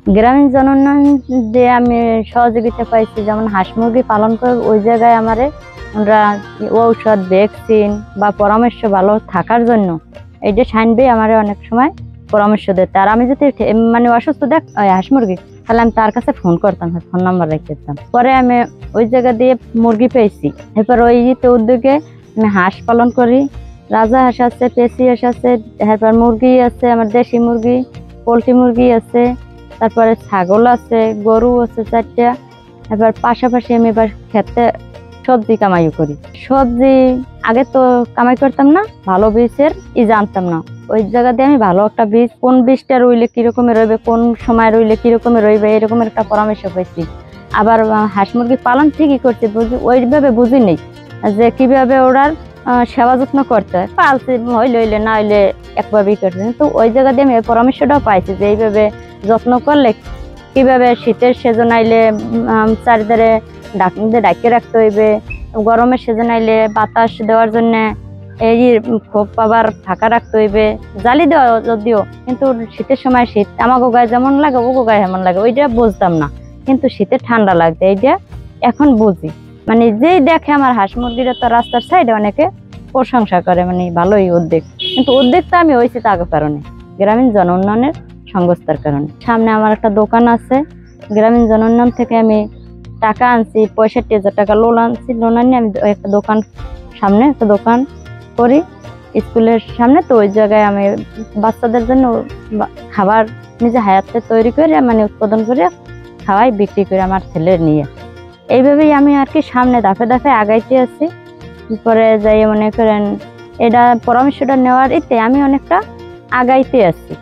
গ্রামীণ জনোন্নয়ন যে আমি সহযোগিতা পাইছি, যেমন হাঁস মুরগি পালন করে ওই জায়গায় আমারে ওরা ঔষধ ভ্যাকসিন বা পরামর্শ ভালো থাকার জন্য এই যে সাইনবে আমারে অনেক সময় পরামর্শ দিতে। আর আমি যদি মানে অসুস্থ দেখ হাঁস মুরগি, তাহলে আমি তার কাছে ফোন করতাম, ফোন নাম্বার রেখে দিতাম। পরে আমি ওই জায়গা দিয়ে মুরগি পেয়েছি। এরপর ওই উদ্যোগে আমি হাঁস পালন করি। রাজা হাঁস আছে, পেশি হাঁস আছে, এরপর মুরগি আছে, আমার দেশি মুরগি, পোলট্রি মুরগি আছে, তারপরে ছাগল আছে, গরু আছে 4টা। এবার পাশাপাশি আমি এবার খেতে সবজি কামাই করি। সবজি আগে তো কামাই করতাম না, ভালো বীজের জানতাম না। ওই জায়গা দিয়ে আমি ভালো একটা বীজ, কোন বীজটা রইলে কিরকমের রইবে, কোন সময় রইলে কিরকমের রইবে, এরকম একটা পরামর্শ পাইছি। আবার হাঁস মুরগি পালন ঠিকই করছি, ওইভাবে বুঝি নেই যে কিভাবে ওরার সেবা যত্ন করতে হয়। পালছি হইলে হইলে, না হইলে একভাবেই করছে। কিন্তু ওই জায়গা দিয়ে আমি এই পরামর্শটাও পাইছি যে এইভাবে যত্ন করলে কিভাবে শীতের সেজন আইলে চারিধারে ডাকিয়ে রাখতে হইবে, গরমের সেজন আইলে বাতাস দেওয়ার জন্য এই খোপ আবার ফাঁকা রাখতে হইবে, জালি দেওয়া যদিও, কিন্তু শীতের সময় শীত আমাকে গায়ে যেমন লাগে ওগো গায়ে এমন লাগে, ওইটা বুঝতাম না। কিন্তু শীতে ঠান্ডা লাগছে, এইটা এখন বুঝি। মানে যেই দেখে আমার হাঁস মুরগিরা তো রাস্তার সাইডে অনেকে প্রশংসা করে, মানে ভালোই উদ্যোগ। কিন্তু উদ্যোগটা আমি হয়েছি তার কারণে, গ্রামীণ জন উন্নয়নের সংস্থার কারণে। সামনে আমার একটা দোকান আছে, গ্রামীণ জন উন্নয়ন থেকে আমি টাকা আনছি, 65,000 টাকা লোন আনছি। লোন আনিয়ে আমি একটা দোকান, সামনে একটা দোকান করি স্কুলের সামনে। তো ওই জায়গায় আমি বাচ্চাদের জন্য খাবার নিজে হায়াতে তৈরি করে, মানে উৎপাদন করে খাওয়াই, বিক্রি করে আমার ছেলের নিয়ে। এইভাবেই আমি আর কি সামনে ধাপে ধাপে আগাইতে আছি। পরে যাই মনে করেন এটা পরামর্শটা নেওয়ার এতে আমি অনেকটা আগাইতে আছি।